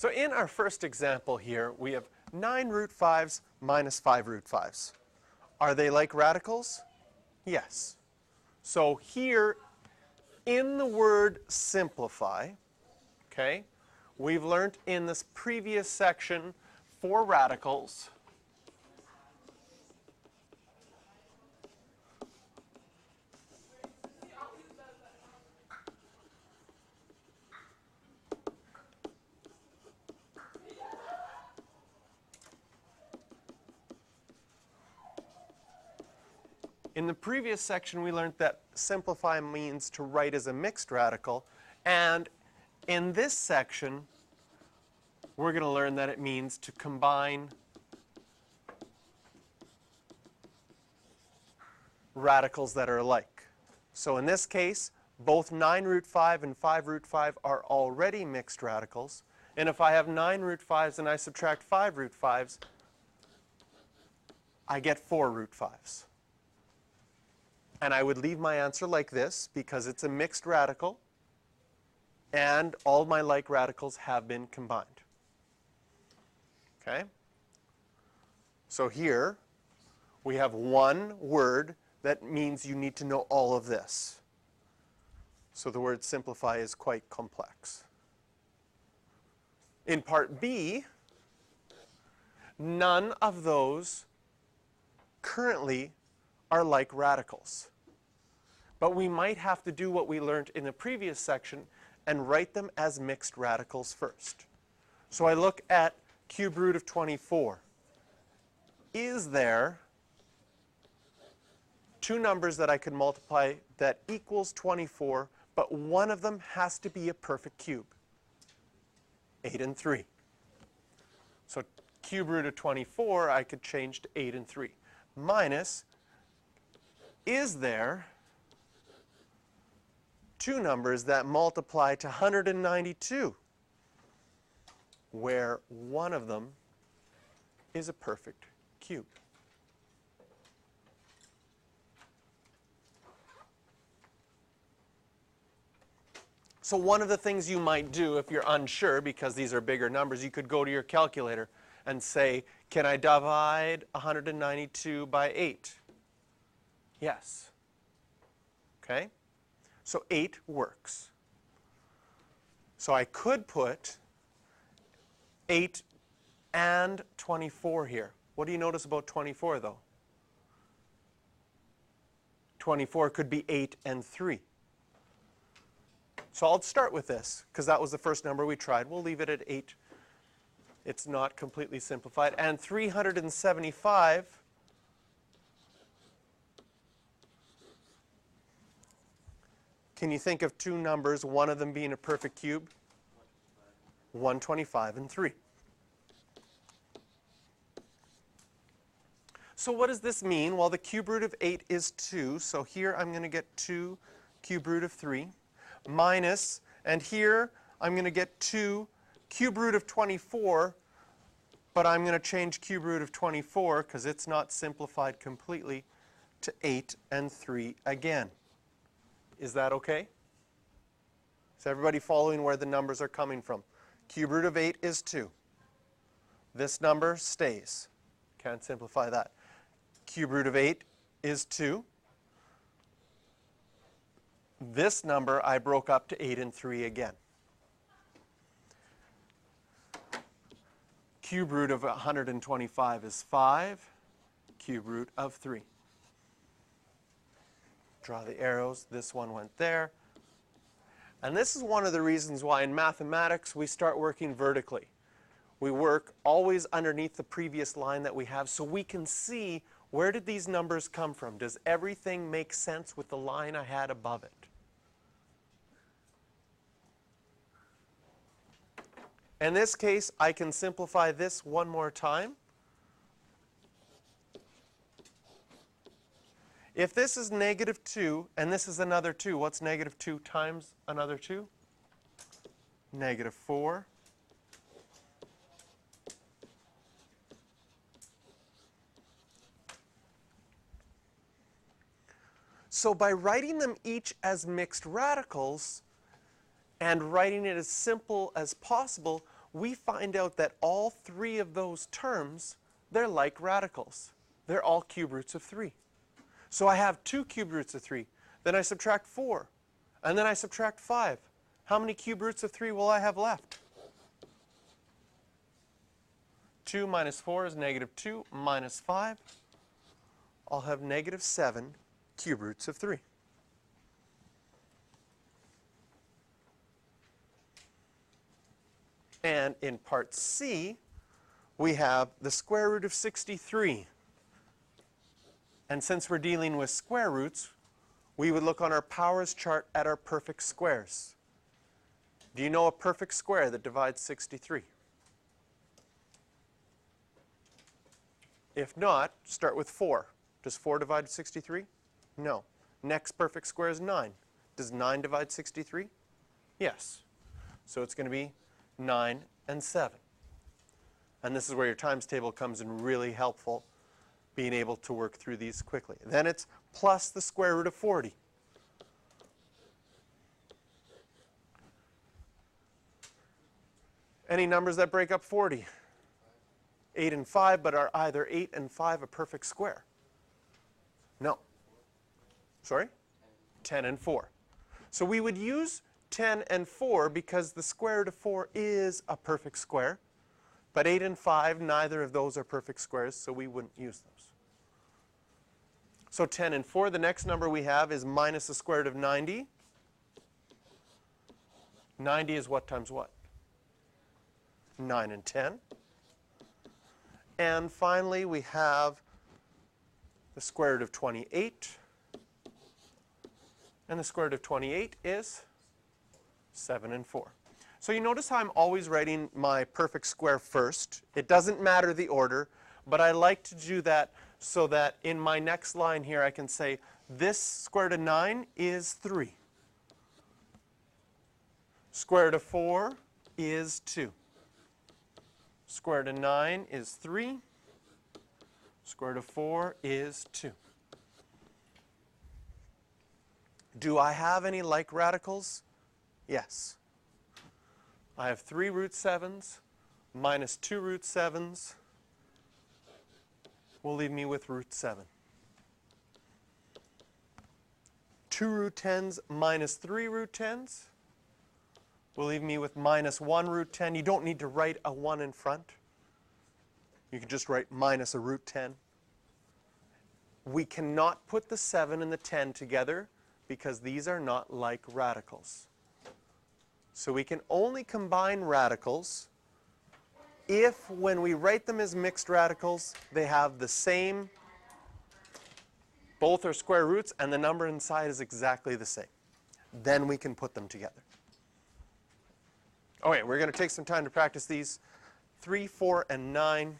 So in our first example here, we have 9 root 5s minus 5 root 5s. Are they like radicals? Yes. So here, in the word simplify, okay, we've learned in this previous section for radicals, we learned that simplify means to write as a mixed radical. And in this section, we're going to learn that it means to combine radicals that are alike. So in this case, both 9 root 5 and 5 root 5 are already mixed radicals. And if I have 9 root 5s and I subtract 5 root 5s, I get 4 root 5s. And I would leave my answer like this because it's a mixed radical and all my like radicals have been combined. Okay? So here we have one word that means you need to know all of this. So the word simplify is quite complex. In part B, none of those currently are like radicals. But we might have to do what we learned in the previous section and write them as mixed radicals first. So I look at cube root of 24. Is there two numbers that I could multiply that equals 24, but one of them has to be a perfect cube? 8 and 3. So cube root of 24 I could change to 8 and 3. Minus, is there two numbers that multiply to 192 where one of them is a perfect cube? So one of the things you might do if you're unsure, because these are bigger numbers, you could go to your calculator and say, can I divide 192 by 8? Yes. Okay? So 8 works. So I could put 8 and 24 here. What do you notice about 24, though? 24 could be 8 and 3. So I'll start with this, because that was the first number we tried. We'll leave it at 8. It's not completely simplified. And 375, can you think of two numbers, one of them being a perfect cube? 125 and 3. So what does this mean? Well, the cube root of 8 is 2. So here I'm going to get 2 cube root of 3. Minus, and here I'm going to get 2 cube root of 24, but I'm going to change cube root of 24 because it's not simplified completely to 8 and 3 again. Is that okay? Is everybody following where the numbers are coming from? Cube root of 8 is 2. This number stays. Can't simplify that. Cube root of 8 is 2. This number I broke up to 8 and 3 again. Cube root of 125 is 5. Cube root of 3. Draw the arrows. This one went there. And this is one of the reasons why in mathematics we start working vertically. We work always underneath the previous line that we have so we can see where did these numbers come from. Does everything make sense with the line I had above it? In this case, I can simplify this one more time. If this is negative 2 and this is another 2, what's negative 2 times another 2? Negative 4. So by writing them each as mixed radicals and writing it as simple as possible, we find out that all three of those terms, they're like radicals. They're all cube roots of 3. So I have 2 cube roots of 3. Then I subtract 4. And then I subtract 5. How many cube roots of 3 will I have left? 2 minus 4 is negative 2 minus 5. I'll have negative 7 cube roots of 3. And in part C, we have the square root of 63. And since we're dealing with square roots, we would look on our powers chart at our perfect squares. Do you know a perfect square that divides 63? If not, start with 4. Does 4 divide 63? No. Next perfect square is 9. Does 9 divide 63? Yes. So it's going to be 9 and 7. And this is where your times table comes in really helpful, being able to work through these quickly. Then it's plus the square root of 40. Any numbers that break up 40? 8 and 5, but are either 8 and 5 a perfect square? No. Sorry? 10 and 4. So we would use 10 and 4 because the square root of 4 is a perfect square. But 8 and 5, neither of those are perfect squares, so we wouldn't use those. So 10 and 4, the next number we have is minus the square root of 90. 90 is what times what? 9 and 10. And finally, we have the square root of 28. And the square root of 28 is 7 and 4. So you notice how I'm always writing my perfect square first. It doesn't matter the order, but I like to do that so that in my next line here I can say this square root of 9 is 3. Square root of 4 is 2. Square root of 9 is 3. Square root of 4 is 2. Do I have any like radicals? Yes. I have 3 root 7s minus 2 root 7s will leave me with root 7. 2 root 10s minus 3 root 10s will leave me with minus 1 root 10. You don't need to write a 1 in front. You can just write minus a root 10. We cannot put the 7 and the 10 together because these are not like radicals. So we can only combine radicals if, when we write them as mixed radicals, they have the same, both are square roots, and the number inside is exactly the same. Then we can put them together. Okay, we're going to take some time to practice these. 3, 4, and 9.